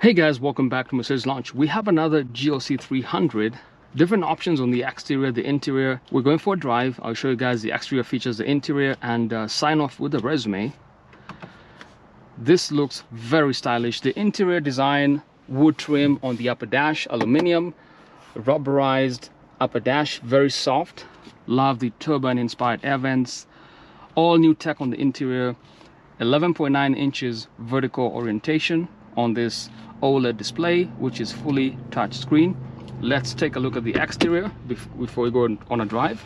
Hey guys, welcome back to Mercedes Launch. We have another GLC 300. Different options on the exterior, the interior. We're going for a drive. I'll show you guys the exterior features, the interior, and sign off with the resume. This looks very stylish. The interior design, wood trim on the upper dash, aluminum, rubberized upper dash, very soft. Love the turbine inspired air vents. All new tech on the interior. 11.9 inches vertical orientation on this OLED display, which is fully touch screen. Let's take a look at the exterior before we go on a drive.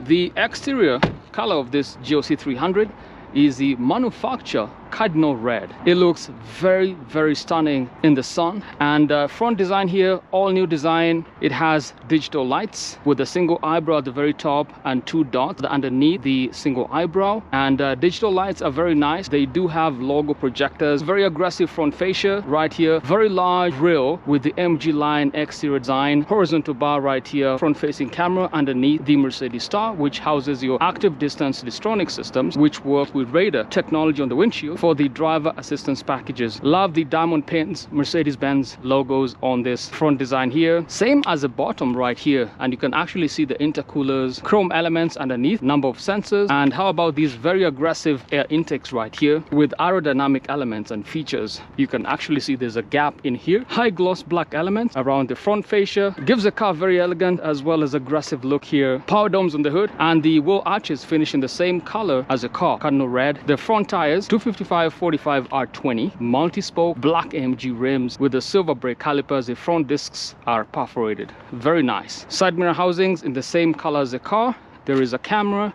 The exterior color of this GLC 300 is the manufacturer cardinal red. It looks very, very stunning in the sun. And front design here, all new design. It has digital lights with a single eyebrow at the very top and two dots underneath the single eyebrow. And digital lights are very nice. They do have logo projectors. Very aggressive front fascia right here. Very large grille with the MG line exterior design. Horizontal bar right here. Front facing camera underneath the Mercedes star, which houses your active distance distronic systems, which work with radar technology on the windshield for the driver assistance packages. Love the diamond pins, Mercedes-Benz logos on this front design here. Same as the bottom right here, and you can actually see the intercoolers, chrome elements underneath, number of sensors. And how about these very aggressive air intakes right here with aerodynamic elements and features. You can actually see there's a gap in here. High gloss black elements around the front fascia. Gives the car very elegant as well as aggressive look here. Power domes on the hood, and the wheel arches finish in the same color as the car, cardinal red. The front tires 255/45 R20 multi-spoke black AMG rims with the silver brake calipers. The front discs are perforated, very nice. Side mirror housings in the same color as the car. There is a camera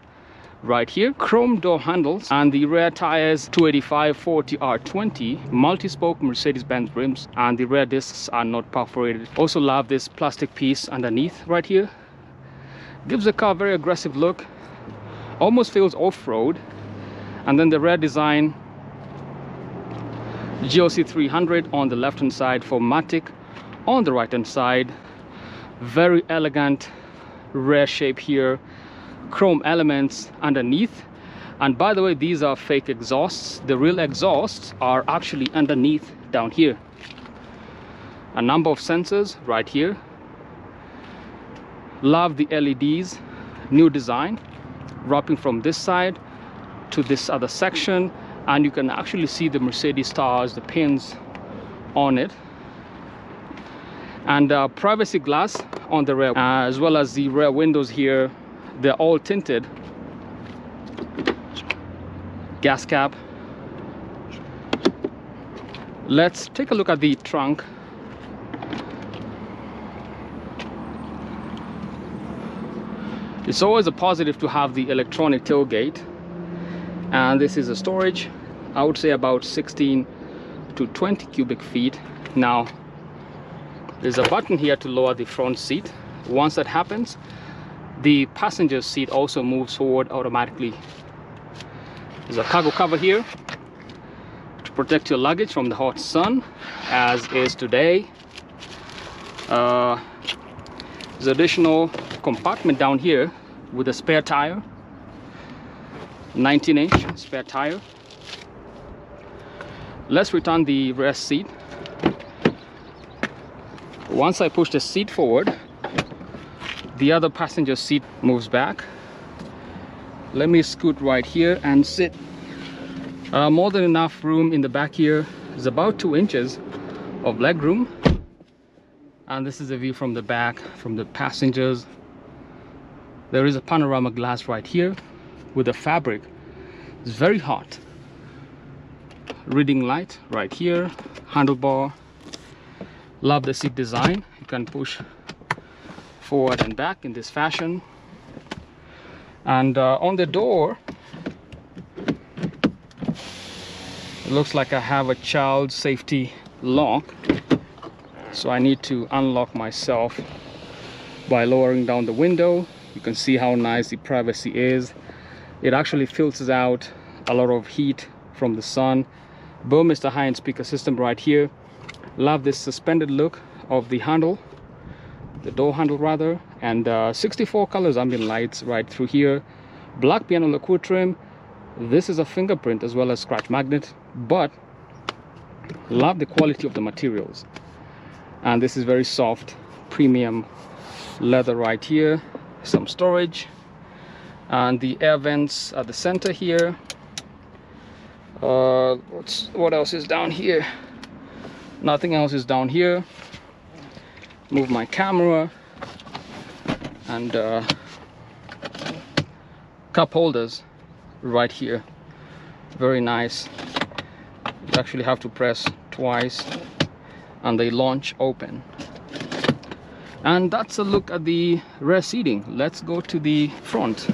right here, chrome door handles, and the rear tires 285/40 R20 multi-spoke Mercedes-Benz rims, and the rear discs are not perforated. Also love this plastic piece underneath right here. Gives the car a very aggressive look, almost feels off-road. And then the rear design, GLC 300 on the left hand side for Matic, on the right hand side, very elegant rear shape here, chrome elements underneath. And by the way, these are fake exhausts. The real exhausts are actually underneath down here. A number of sensors right here. Love the LEDs, new design, wrapping from this side to this other section, and you can actually see the Mercedes stars, the pins on it. And privacy glass on the rear, as well as the rear windows here. They're all tinted. Gas cap. Let's take a look at the trunk. It's always a positive to have the electronic tailgate. And this is a storage, I would say about 16 to 20 cubic feet. Now there's a button here to lower the front seat. Once that happens, the passenger seat also moves forward automatically. There's a cargo cover here to protect your luggage from the hot sun, as is today. There's additional compartment down here with a spare tire, 19-inch spare tire. Let's return the rear seat. Once I push the seat forward, the other passenger seat moves back. Let me scoot right here and sit. More than enough room in the back here. There's about 2 inches of leg room. And this is a view from the back, from the passengers. There is a panorama glass right here with a fabric. It's very hot. Reading light right here, handlebar. Love the seat design. You can push forward and back in this fashion. And on the door, it looks like I have a child safety lock, so I need to unlock myself by lowering down the window. You can see how nice the privacy is. It actually filters out a lot of heat from the sun. Burmester high-end speaker system right here. Love this suspended look of the handle, the door handle rather, and 64 colors ambient lights right through here. Black piano lacquer trim, This is a fingerprint as well as scratch magnet, but love the quality of the materials. And this is very soft premium leather right here. Some storage, and the air vents at the center here. What else is down here? Nothing else is down here. Move my camera, and cup holders right here. Very nice. You actually have to press twice and they launch open. And that's a look at the rear seating. Let's go to the front.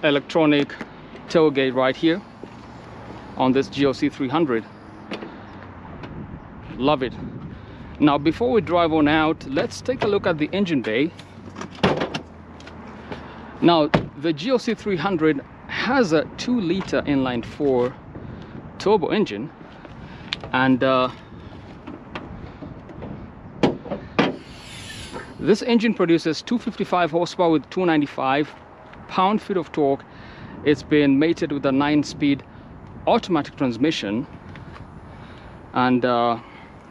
Electronic tailgate right here on this GLC 300. Love it. Now before we drive on out, let's take a look at the engine bay. Now the GLC 300 has a 2-liter inline-4 turbo engine, and this engine produces 255 horsepower with 295 pound-feet of torque. It's been mated with a 9-speed automatic transmission, and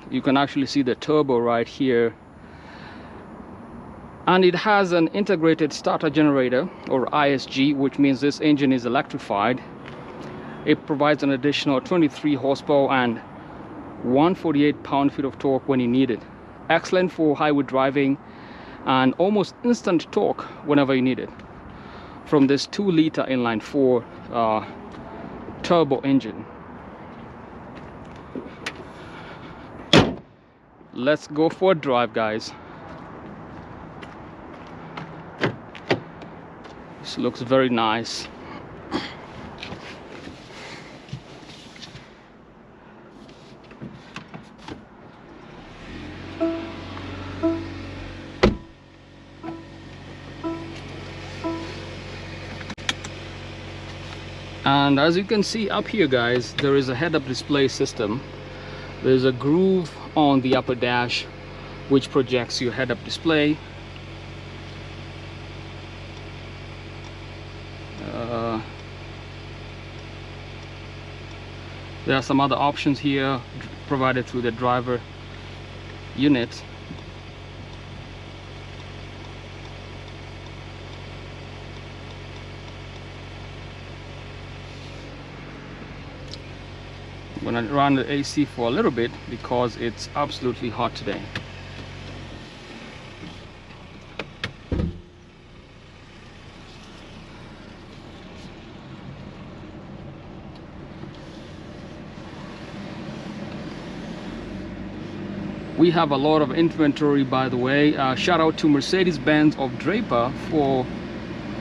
you can actually see the turbo right here. And it has an integrated starter generator, or ISG, which means this engine is electrified. It provides an additional 23 horsepower and 148 pound-feet of torque when you need it. Excellent for highway driving and almost instant torque whenever you need it from this 2-liter inline-4 turbo engine. Let's go for a drive, guys. This looks very nice. And as you can see up here, guys, there is a head-up display system. There's a groove on the upper dash which projects your head-up display. There are some other options here provided through the driver unit. I'm gonna run the AC for a little bit because it's absolutely hot today. We have a lot of inventory, by the way. Shout out to Mercedes-Benz of Draper for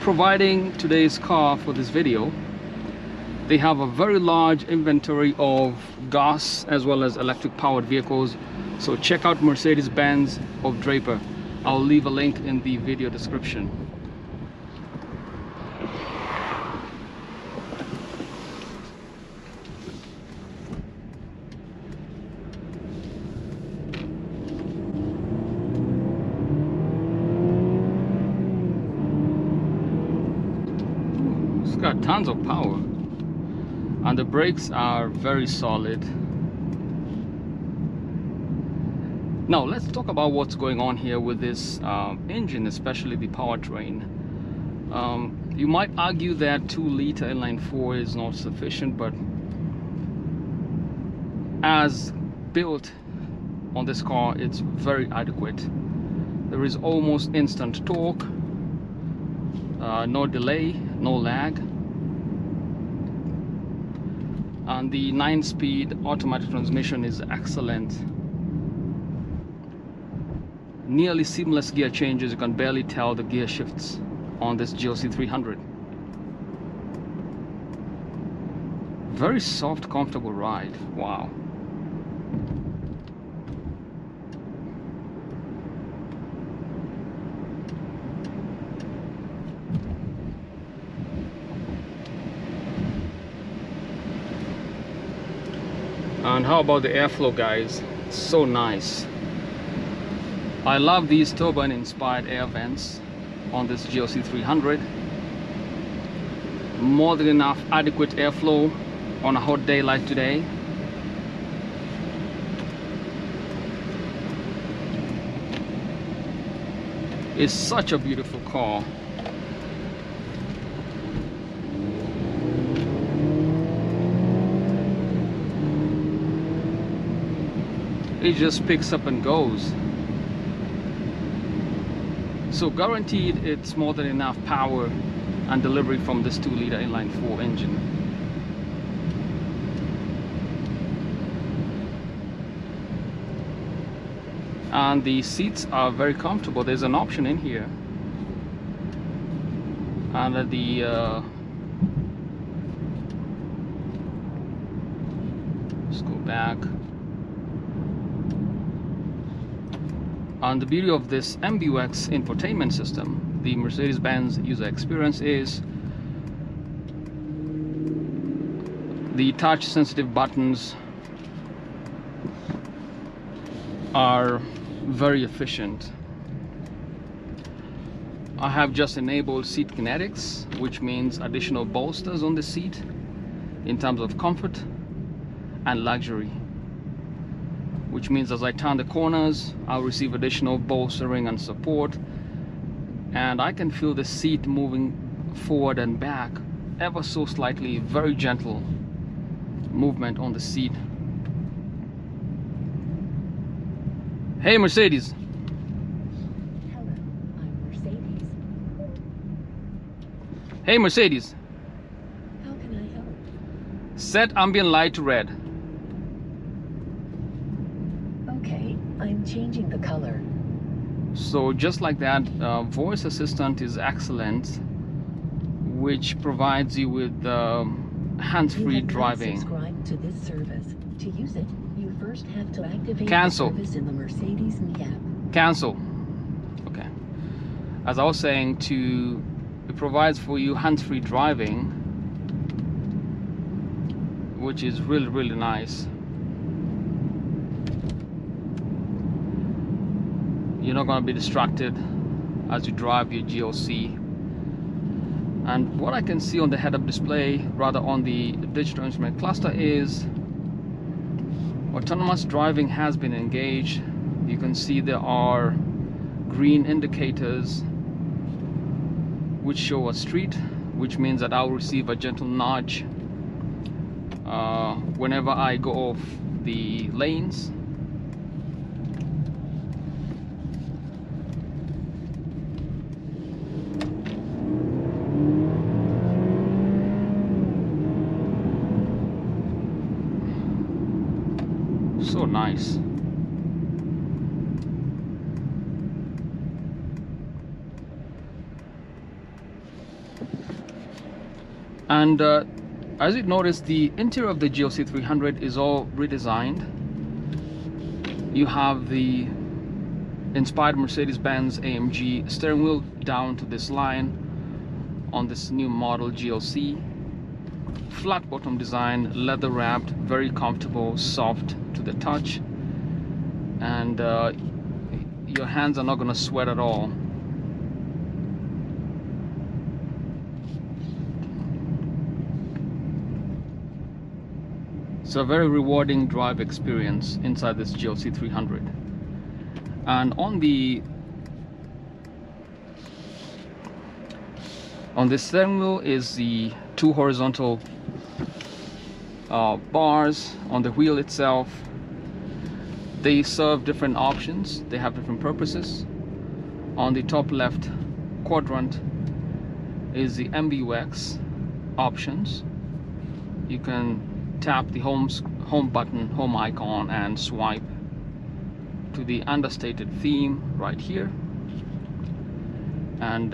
providing today's car for this video. They have a very large inventory of gas as well as electric powered vehicles. So check out Mercedes-Benz of Draper. I'll leave a link in the video description. It's got tons of power. And the brakes are very solid. Now let's talk about what's going on here with this engine, especially the powertrain. You might argue that 2-liter inline-4 is not sufficient, but as built on this car, it's very adequate. There is almost instant torque, no delay, no lag. And the 9-speed automatic transmission is excellent. Nearly seamless gear changes. You can barely tell the gear shifts on this GLC 300. Very soft, comfortable ride. Wow. And how about the airflow, guys? It's so nice. I love these turbine inspired air vents on this GLC 300. More than enough adequate airflow on a hot day like today. It's such a beautiful car. It just picks up and goes. So guaranteed it's more than enough power and delivery from this 2-liter inline-4 engine. And the seats are very comfortable. There's an option in here, and let's go back. And the beauty of this MBUX infotainment system, the Mercedes-Benz user experience, is the touch sensitive buttons are very efficient. I have just enabled seat kinetics, which means additional bolsters on the seat in terms of comfort and luxury, which means as I turn the corners I'll receive additional bolstering and support, and I can feel the seat moving forward and back ever so slightly. Very gentle movement on the seat. Hey Mercedes. Hello, I'm Mercedes. Hey Mercedes. How can I help? Set ambient light to red. Okay, I'm changing the color. So just like that, voice assistant is excellent, which provides you with hands-free driving. Subscribe to this service. To use it, you first have to activate Cancel. the service in the Mercedes Me app. Cancel. Okay. As I was saying, it provides for you hands-free driving, which is really, really nice. You're not going to be distracted as you drive your GLC. And what I can see on the head-up display, rather on the digital instrument cluster, is autonomous driving has been engaged. You can see there are green indicators which show a street, which means that I'll receive a gentle nudge whenever I go off the lanes. So nice. And as you notice, the interior of the GLC 300 is all redesigned. You have the inspired Mercedes-Benz AMG steering wheel down to this line on this new model GLC. Flat bottom design, leather wrapped, very comfortable, soft to the touch, and your hands are not going to sweat at all. It's a very rewarding drive experience inside this GLC 300. And on the steering wheel is the two horizontal bars on the wheel itself. They serve different options, they have different purposes. On the top left quadrant is the MBUX options. You can tap the home button, home icon, and swipe to the understated theme right here, and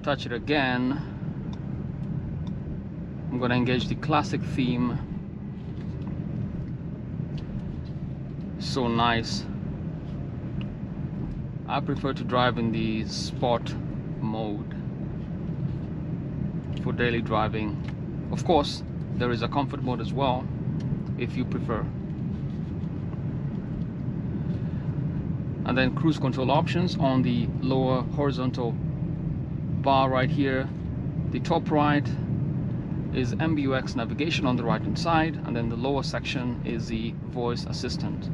touch it again. I'm going to engage the classic theme. So nice. I prefer to drive in the sport mode for daily driving. Of course, there is a comfort mode as well if you prefer. and then cruise control options on the lower horizontal bar right here. The top right is MBUX navigation on the right hand side, and then the lower section is the voice assistant.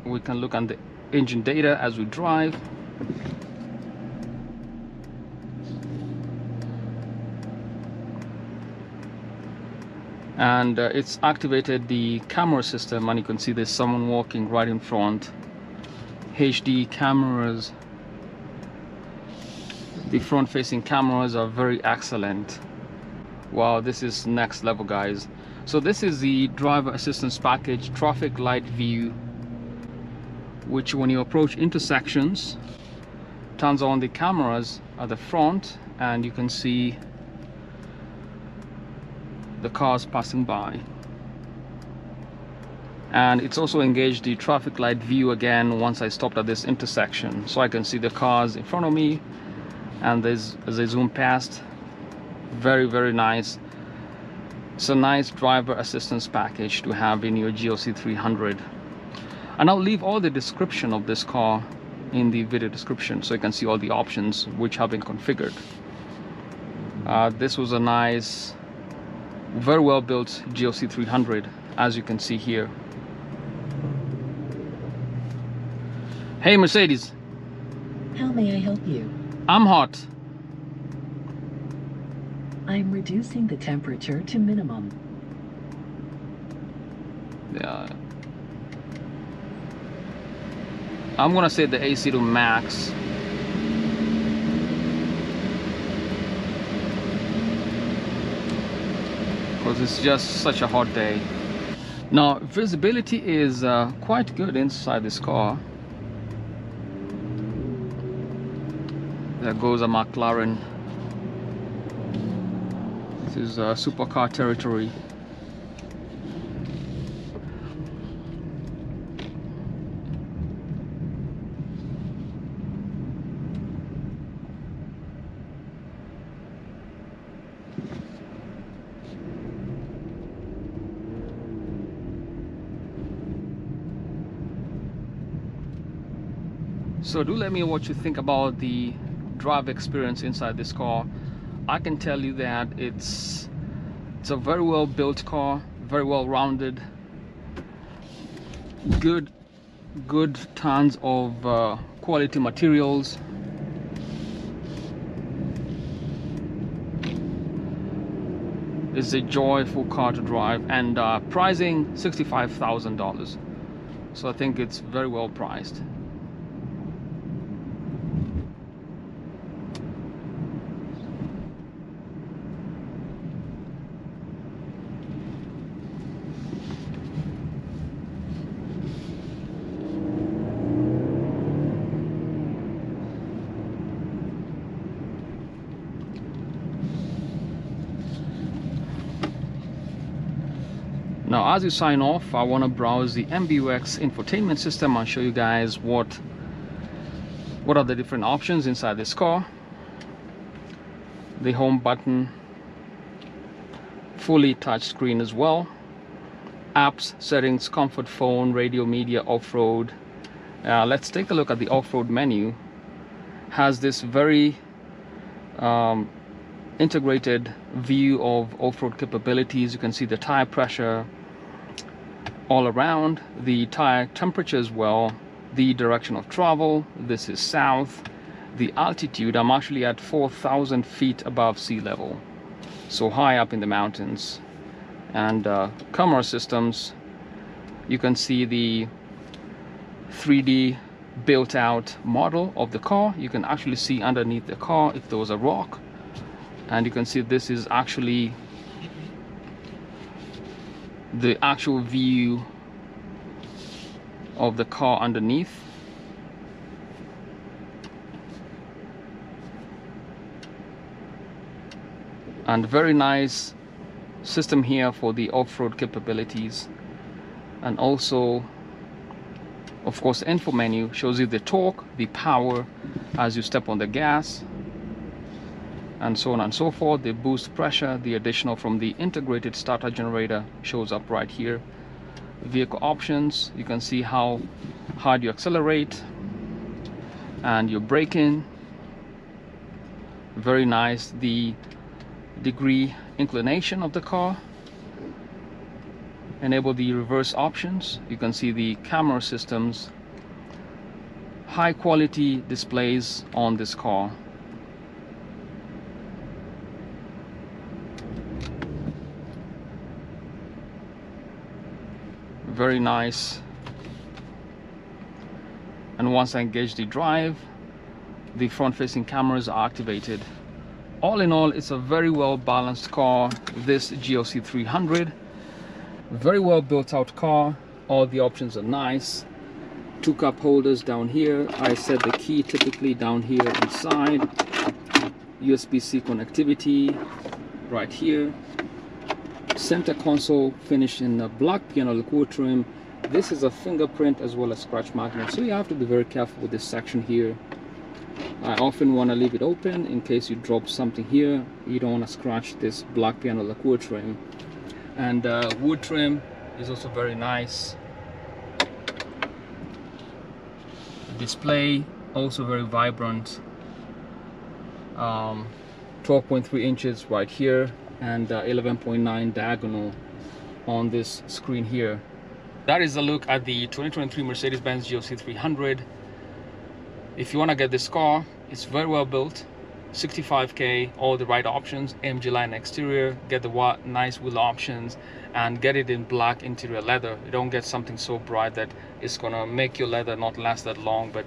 We can look at the engine data as we drive. And it's activated the camera system, and you can see there's someone walking right in front. HD cameras. The front facing cameras are very excellent. Wow, this is next level, guys. So this is the driver assistance package, traffic light view, which when you approach intersections turns on the cameras at the front, and you can see the cars passing by. And it's also engaged the traffic light view again once I stopped at this intersection, so I can see the cars in front of me, and as I zoom past. Very, very nice. It's a nice driver assistance package to have in your GLC 300. And I'll leave all the description of this car in the video description, so you can see all the options which have been configured. This was a nice, very well built GLC 300, as you can see here. Hey Mercedes. How may I help you? I'm hot. I'm reducing the temperature to minimum. Yeah. I'm gonna set the AC to max. Because it's just such a hot day. Now, visibility is quite good inside this car. There goes a McLaren. This is supercar territory. So do let me know what you think about the drive experience inside this car. I can tell you that it's a very well built car, very well rounded, good tons of quality materials. It's a joyful car to drive, and pricing $65,000. So I think it's very well priced. Now, as you sign off, I want to browse the MBUX infotainment system and show you guys what are the different options inside this car. The home button, fully touch screen as well. Apps, settings, comfort phone, radio, media, off-road. Let's take a look at the off-road menu. Has this very integrated view of off-road capabilities. You can see the tire pressure all around, the tire temperature as well, the direction of travel. This is south. The altitude, I'm actually at 4,000 feet above sea level, so high up in the mountains. And camera systems, you can see the 3D built out model of the car. You can actually see underneath the car if there was a rock, and you can see this is actually the actual view of the car underneath. And very nice system here for the off-road capabilities. And also, of course, the info menu shows you the torque, the power as you step on the gas. and so on and so forth. They boost pressure. The additional from the integrated starter generator shows up right here. Vehicle options, you can see how hard you accelerate and your braking. Very nice. The degree inclination of the car. Enable the reverse options. You can see the camera systems. High quality displays on this car. Very nice. And once I engage the drive, the front facing cameras are activated. All in all, it's a very well balanced car, this GLC 300. Very well built out car. All the options are nice. Two cup holders down here. I set the key typically down here inside. USB-C connectivity right here. Center console finished in a black piano lacquer trim. This is a fingerprint as well as scratch magnet, so you have to be very careful with this section here. I often want to leave it open in case you drop something here. You don't want to scratch this black piano lacquer trim. And wood trim is also very nice. Display also very vibrant. 12.3 inches right here, and 11.9 diagonal on this screen here. That is a look at the 2023 Mercedes-Benz GLC 300. If you want to get this car, it's very well built, 65k, all the right options, AMG line exterior, get the nice wheel options, and get it in black interior leather. You don't get something so bright that it's gonna make your leather not last that long. But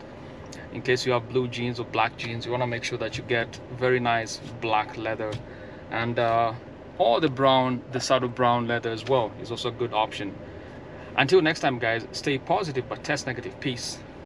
in case you have blue jeans or black jeans, you want to make sure that you get very nice black leather. And or the brown, the subtle brown leather as well is also a good option. Until next time guys, stay positive but test negative. Peace.